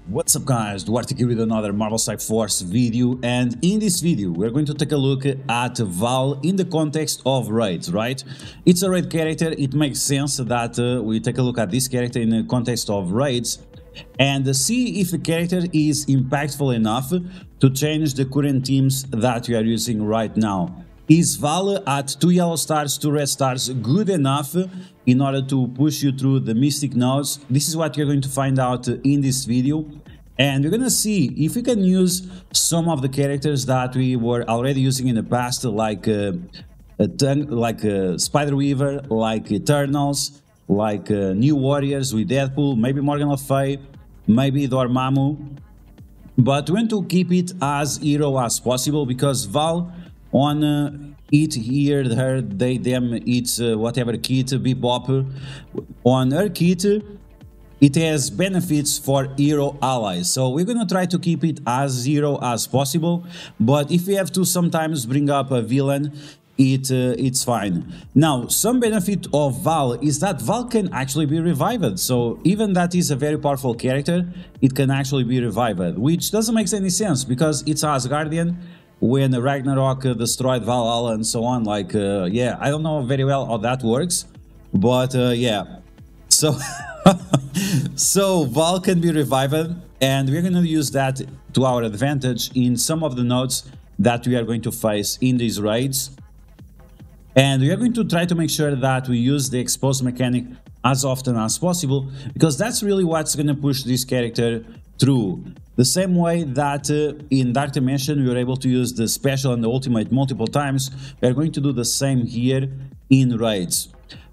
What's up guys, DuArktik here with another Marvel Strike Force video, and in this video we're going to take a look at Vahl in the context of raids, right? It's a raid character, it makes sense that we take a look at this character in the context of raids and see if the character is impactful enough to change the current teams that we are using right now. Is Vahl at 2 yellow stars, 2 red stars good enough in order to push you through the mystic nodes? This is what you're going to find out in this video, and we're gonna see if we can use some of the characters that we were already using in the past, like Spider Weaver, like Eternals, like New Warriors with Deadpool, maybe Morgan Le Fay, maybe Dormammu, but we want to keep it as hero as possible because Vahl on it, here, her, they, them, it's whatever kit, Bebop, on her kit, it has benefits for hero allies, so we're gonna try to keep it as hero as possible, but if we have to sometimes bring up a villain, it's fine. Now, some benefit of Vahl is that Vahl can actually be revived, so even that is a very powerful character, it can actually be revived, which doesn't make any sense because it's Asgardian. When Ragnarok destroyed Valhalla and so on, like, yeah, I don't know very well how that works, but yeah, so so Vahl can be revived, and we're going to use that to our advantage in some of the nodes that we are going to face in these raids, and we are going to try to make sure that we use the exposed mechanic as often as possible, because that's really what's going to push this character through. The same way that in Dark Dimension we were able to use the special and the ultimate multiple times, we are going to do the same here in raids.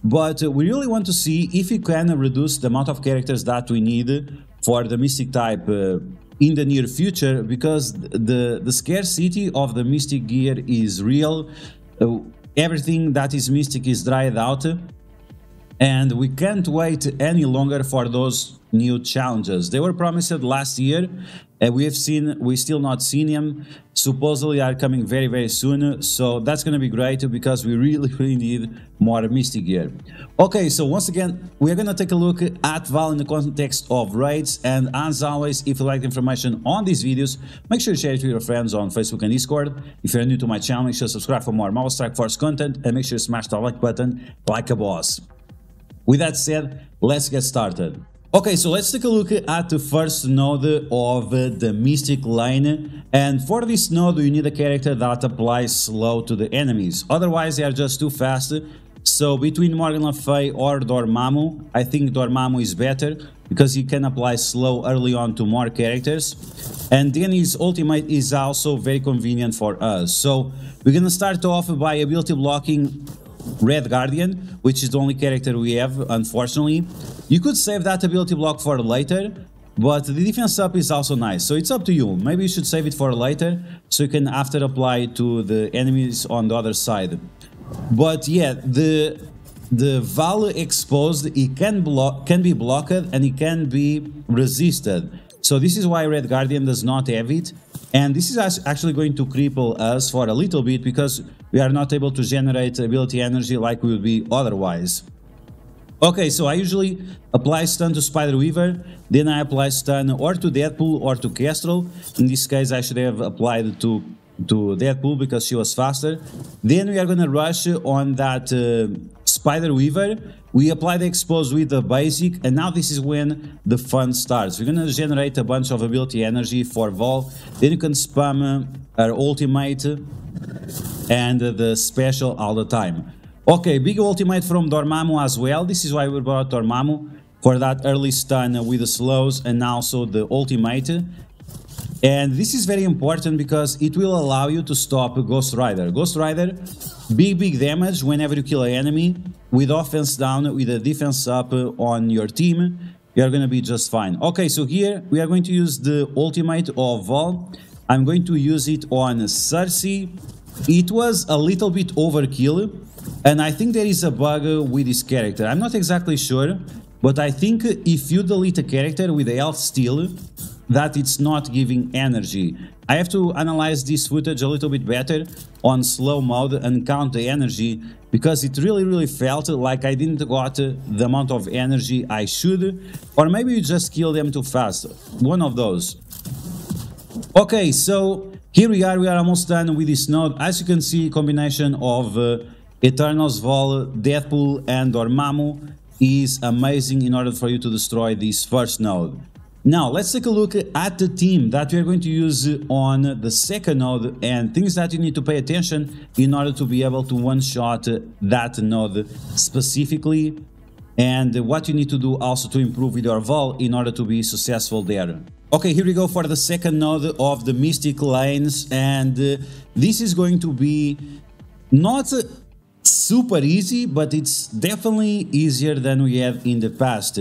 But we really want to see if we can reduce the amount of characters that we need for the Mystic type in the near future, because the scarcity of the Mystic gear is real. Everything that is Mystic is dried out, and we can't wait any longer for those new challenges. They were promised last year, and we still not seen them. Supposedly are coming very soon, so that's gonna be great because we really need more Mystic gear. Okay, so once again we're gonna take a look at Vahl in the context of raids, and as always, if you like the information on these videos, make sure to share it with your friends on Facebook and Discord. If you're new to my channel, make sure to subscribe for more Marvel Strike Force content, and make sure to smash the like button like a boss. With that said, let's get started. Okay, so let's take a look at the first node of the Mystic lane, and for this node you need a character that applies slow to the enemies, otherwise they are just too fast. So between Morgan Le Fay or Dormammu, I think Dormammu is better because he can apply slow early on to more characters, and then his ultimate is also very convenient for us. So we're gonna start off by ability blocking Red Guardian, which is the only character we have, unfortunately. You could save that ability block for later, but the defense up is also nice, so it's up to you. Maybe you should save it for later, so you can after apply to the enemies on the other side. But yeah, the Vahl exposed, it can be blocked and it can be resisted. So this is why Red Guardian does not have it, and this is actually going to cripple us for a little bit because we are not able to generate ability energy like we would be otherwise. Okay, so I usually apply stun to Spider Weaver, then I apply stun or to Deadpool or to Kestrel. In this case I should have applied to Deadpool because she was faster. Then we are gonna rush on that Spider Weaver. We apply the expose with the basic, and now this is when the fun starts. We're gonna generate a bunch of ability energy for Vahl, then you can spam her ultimate and the special all the time. Okay, big ultimate from Dormammu as well. This is why we brought Dormammu, for that early stun with the slows and also the ultimate. And this is very important because it will allow you to stop Ghost Rider. Ghost Rider, big damage whenever you kill an enemy, with offense down, with a defense up on your team, you are going to be just fine. Okay, so here we are going to use the ultimate of Vahl. I'm going to use it on Cersei. It was a little bit overkill, and I think there is a bug with this character. I'm not exactly sure, but I think if you delete a character with a health steal, that it's not giving energy. I have to analyze this footage a little bit better on slow mode and count the energy, because it really felt like I didn't got the amount of energy I should, or maybe you just kill them too fast. One of those. Okay, so here we are almost done with this node. As you can see, combination of Eternals, Vahl, Deadpool and Dormammu is amazing in order for you to destroy this first node. Now let's take a look at the team that we are going to use on the second node and things that you need to pay attention in order to be able to one-shot that node specifically, and what you need to do also to improve with your Vahl in order to be successful there. Okay, here we go for the second node of the Mystic Lanes, and this is going to be not super easy, but it's definitely easier than we have in the past.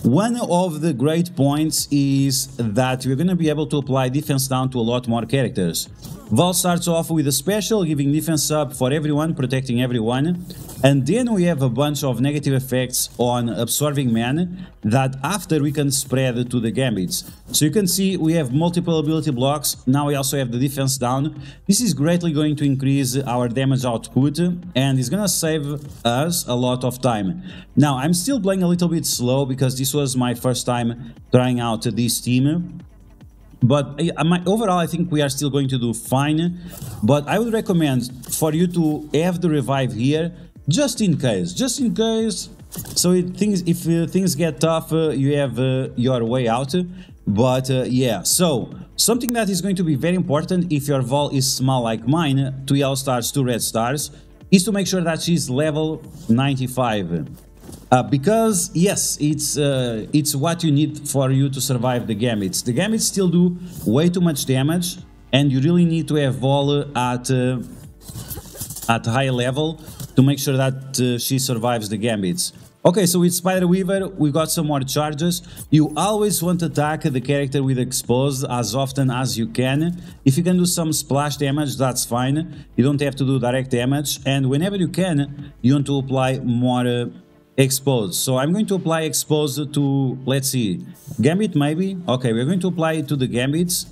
One of the great points is that we're going to be able to apply defense down to a lot more characters. Vahl starts off with a special, giving defense up for everyone, protecting everyone, and then we have a bunch of negative effects on absorbing man that after we can spread to the gambits. So you can see we have multiple ability blocks. Now we also have the defense down. This is greatly going to increase our damage output and is gonna save us a lot of time. Now I'm still playing a little bit slow because this was my first time trying out this team. But overall, I think we are still going to do fine. But I would recommend for you to have the revive here, just in case. So if things get tough, you have your way out. But yeah, so something that is going to be very important if your Vahl is small like mine, 2 yellow stars, 2 red stars, is to make sure that she's level 95. Because yes, it's what you need for you to survive the gambits. The gambits still do way too much damage, and you really need to have Vahl at high level to make sure that she survives the gambits. Okay, so with Spider Weaver, we got some more charges. You always want to attack the character with exposed as often as you can. If you can do some splash damage, that's fine. You don't have to do direct damage, and whenever you can, you want to apply more exposed. So I'm going to apply exposed to, let's see, gambit maybe. Okay, we're going to apply it to the gambits,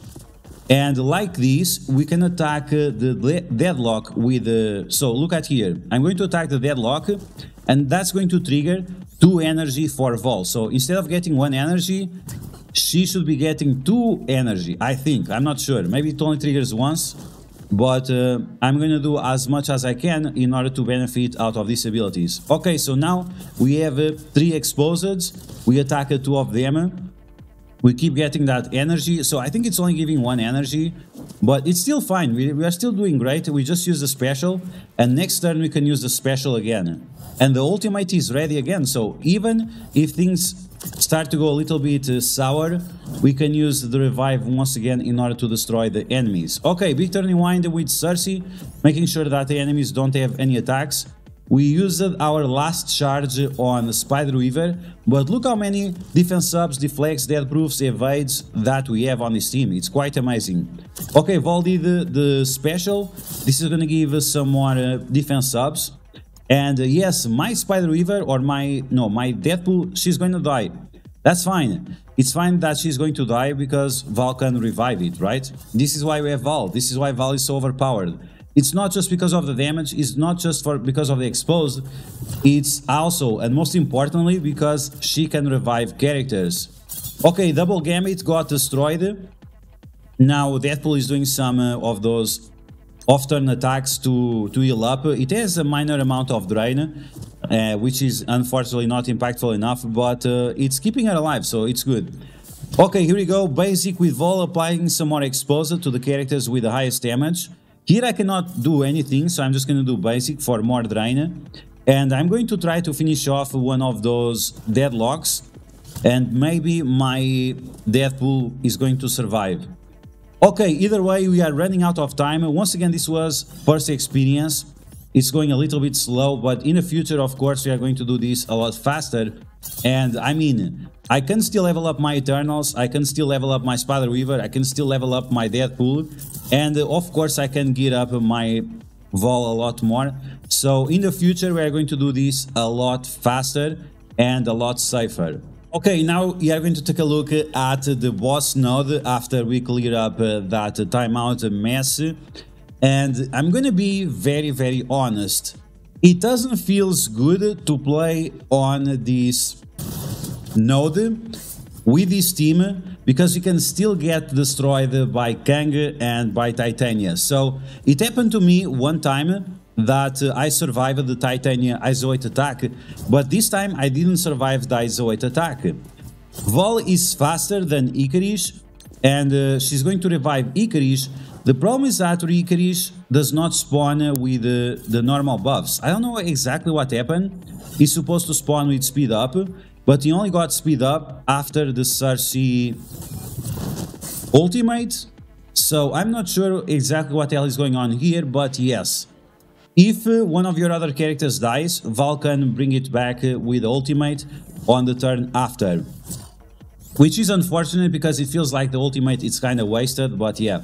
and like this we can attack the deadlock with so look at here, I'm going to attack the deadlock, and that's going to trigger 2 energy for Vahl. So instead of getting 1 energy, she should be getting 2 energy, I think. I'm not sure, maybe it only triggers once. But I'm going to do as much as I can in order to benefit out of these abilities. Okay, so now we have 3 exposeds. We attack 2 of them. We keep getting that energy. So I think it's only giving 1 energy, but it's still fine. We are still doing great. We just use the special, and next turn we can use the special again. And the ultimate is ready again. So even if things start to go a little bit sour, we can use the revive once again in order to destroy the enemies. Okay, big turning wind with Cersei, making sure that the enemies don't have any attacks. We used our last charge on the Spider Weaver, but look how many defense ups, deflects, death proofs, evades that we have on this team. It's quite amazing. Okay, Vahl did the special. This is gonna give us some more defense ups. And yes, my Spider Weaver or my Deadpool, she's going to die. That's fine. It's fine that she's going to die because Vahl can revive it, right? This is why we have Vahl. This is why Vahl is so overpowered. It's not just because of the damage, it's not just because of the exposed, it's also, and most importantly, because she can revive characters. Okay, double gambit got destroyed. Now Deadpool is doing some of those off-turn attacks to heal up. It has a minor amount of drain, which is unfortunately not impactful enough, but it's keeping her alive, so it's good. Okay, here we go. Basic with Vahl, applying some more exposure to the characters with the highest damage. Here I cannot do anything, so I'm just going to do basic for more drain. And I'm going to try to finish off one of those deadlocks, and maybe my Deadpool is going to survive. Okay, either way, we are running out of time. Once again, this was first experience. It's going a little bit slow, but in the future, of course, we are going to do this a lot faster. And I mean, I can still level up my Eternals, I can still level up my Spider Weaver, I can still level up my Deadpool, and of course I can get up my Vahl a lot more. So in the future, we are going to do this a lot faster and a lot safer. Okay, now we are going to take a look at the boss node after we clear up that timeout mess. And I'm going to be very honest. It doesn't feel good to play on this node with this team because you can still get destroyed by Kang and by Titania. So it happened to me one time that I survived the Titania ISO 8 attack, but this time I didn't survive the ISO 8 attack. Vahl is faster than Icarus, and she's going to revive Icarus. The problem is that Icarus does not spawn with the normal buffs. I don't know exactly what happened. He's supposed to spawn with speed up, but he only got speed up after the Cersei ultimate. So I'm not sure exactly what the hell is going on here, but yes. If one of your other characters dies, Vahl can bring it back with ultimate on the turn after. Which is unfortunate because it feels like the ultimate is kind of wasted, but yeah.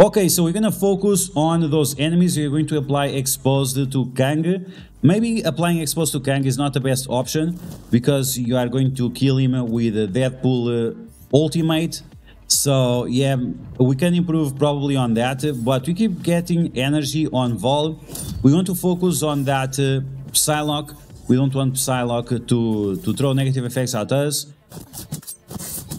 Okay, so we're gonna focus on those enemies. We're going to apply Exposed to Kang. Maybe applying Exposed to Kang is not the best option because you are going to kill him with Deadpool ultimate. So yeah, we can improve probably on that, but we keep getting energy on Vahl. We want to focus on that Psylocke. We don't want Psylocke to throw negative effects at us.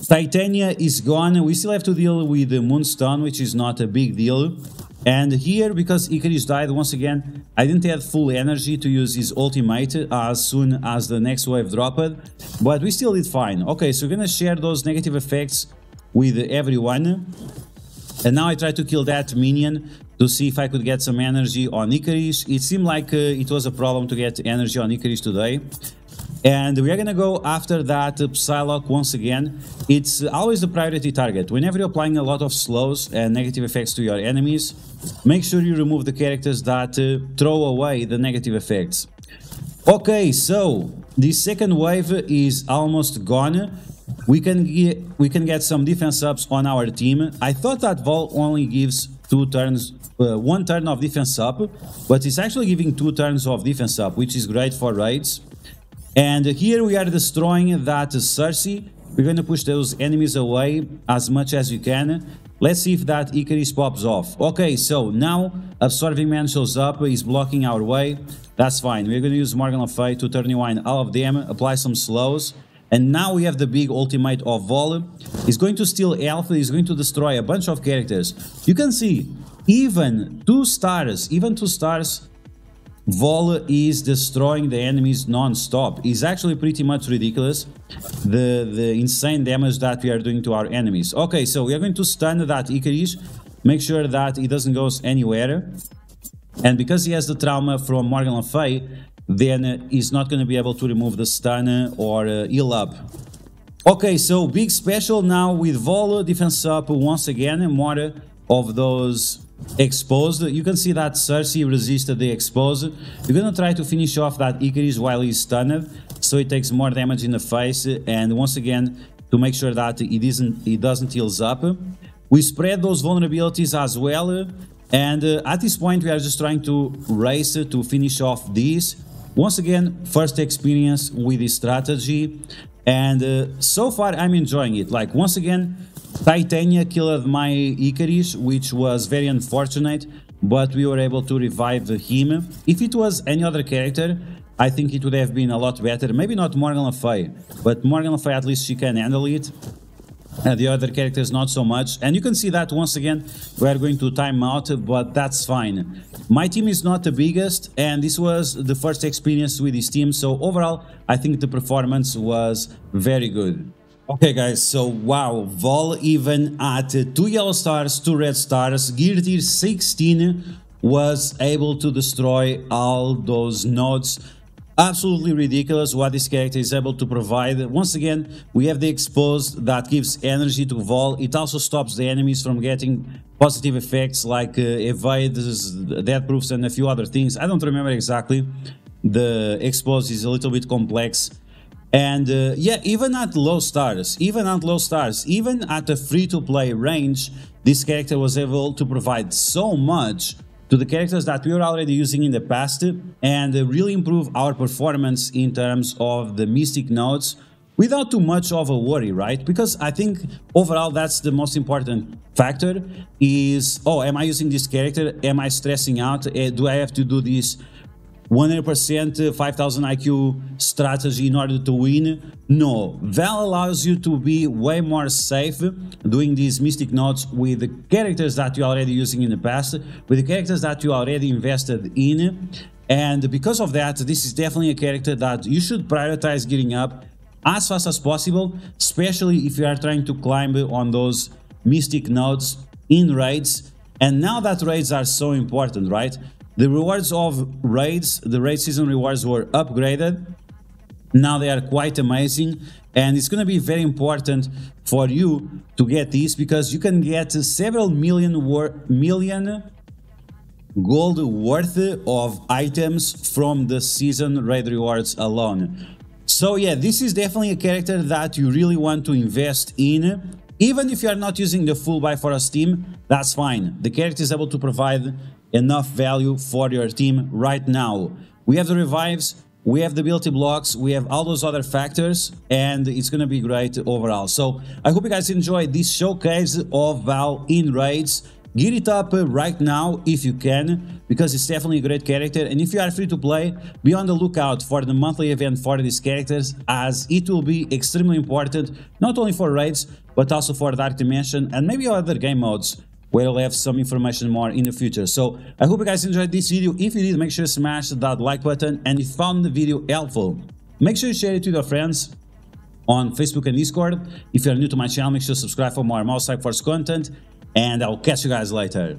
Titania is gone. We still have to deal with the Moonstone, which is not a big deal. And here, because Icarus died once again, I didn't have full energy to use his ultimate as soon as the next wave dropped, but we still did fine. Okay, so we're gonna share those negative effects with everyone. And now I try to kill that minion to see if I could get some energy on Icarus. It seemed like it was a problem to get energy on Icarus today. And we are gonna go after that Psylocke once again. It's always the priority target. Whenever you're applying a lot of slows and negative effects to your enemies, make sure you remove the characters that throw away the negative effects. Okay, so the second wave is almost gone. We can get some defense ups on our team. I thought that Vahl only gives 2 turns, 1 turn of defense up, but it's actually giving 2 turns of defense up, which is great for raids. And here we are destroying that Cersei. We're going to push those enemies away as much as you can. Let's see if that Icarus pops off. Okay, so now Absorbing Man shows up. He's blocking our way. That's fine. We're going to use Morgan Le Fay to turn rewind all of them, apply some slows. And now we have the big ultimate of Vahl. He's going to steal health. He's going to destroy a bunch of characters. You can see, even 2 stars, Vahl is destroying the enemies non-stop. It's actually pretty much ridiculous, the insane damage that we are doing to our enemies. Okay, so we are going to stun that Icarus, make sure that he doesn't go anywhere. And because he has the trauma from Morgan Le Fay, then he's not going to be able to remove the stun or heal up. Okay, so big special now with Vahl, defense up once again, more of those exposed. You can see that Cersei resisted the exposed. You're gonna try to finish off that Icarus while he's stunned, so he takes more damage in the face, and once again to make sure that he doesn't heals up. We spread those vulnerabilities as well, and at this point we are just trying to race to finish off this. Once again, first experience with this strategy, and so far I'm enjoying it. Like, once again, Titania killed my Icarus, which was very unfortunate, but we were able to revive him. If it was any other character, I think it would have been a lot better. Maybe not Morgan Le Fay, but Morgan Le Fay, at least she can handle it. The other characters not so much. And you can see that once again we are going to time out, but that's fine. My team is not the biggest, and this was the first experience with this team, so overall I think the performance was very good. Okay guys, so wow, Vahl even at 2 yellow stars, 2 red stars, gear tier 16 was able to destroy all those nodes. Absolutely ridiculous what this character is able to provide. Once again, we have the exposed that gives energy to Vahl. It also stops the enemies from getting positive effects like evades, death proofs, and a few other things. I don't remember exactly. The exposed is a little bit complex. And yeah, even at low stars, even at a free-to-play range, this character was able to provide so much to the characters that we were already using in the past, and really improve our performance in terms of the Mystic nodes without too much of a worry, right? Because I think overall that's the most important factor is, oh, am I using this character? Am I stressing out? Do I have to do this 100% 5000 IQ strategy in order to win. No, Vahl allows you to be way more safe doing these mystic nodes with the characters that you're already using in the past, with the characters that you already invested in. And because of that, this is definitely a character that you should prioritize getting up as fast as possible, especially if you are trying to climb on those mystic nodes in raids. And now that raids are so important, right? The rewards of raids, the raid season rewards were upgraded. Now they are quite amazing, and it's going to be very important for you to get these because you can get several million gold worth of items from the season raid rewards alone. So yeah, this is definitely a character that you really want to invest in. Even if you are not using the full Bifrost team, that's fine. The character is able to provide enough value for your team right now. We have the revives, we have the ability blocks, we have all those other factors, and it's gonna be great overall. So I hope you guys enjoyed this showcase of Vahl in raids. Get it up right now if you can, because it's definitely a great character. And if you are free to play, be on the lookout for the monthly event for these characters, as it will be extremely important, not only for raids, but also for Dark Dimension and maybe other game modes, where I'll have some information more in the future. So I hope you guys enjoyed this video. If you did, make sure to smash that like button, and if you found the video helpful, make sure you share it with your friends on Facebook and Discord. If you are new to my channel, make sure to subscribe for more Mouse Force content, and I'll catch you guys later.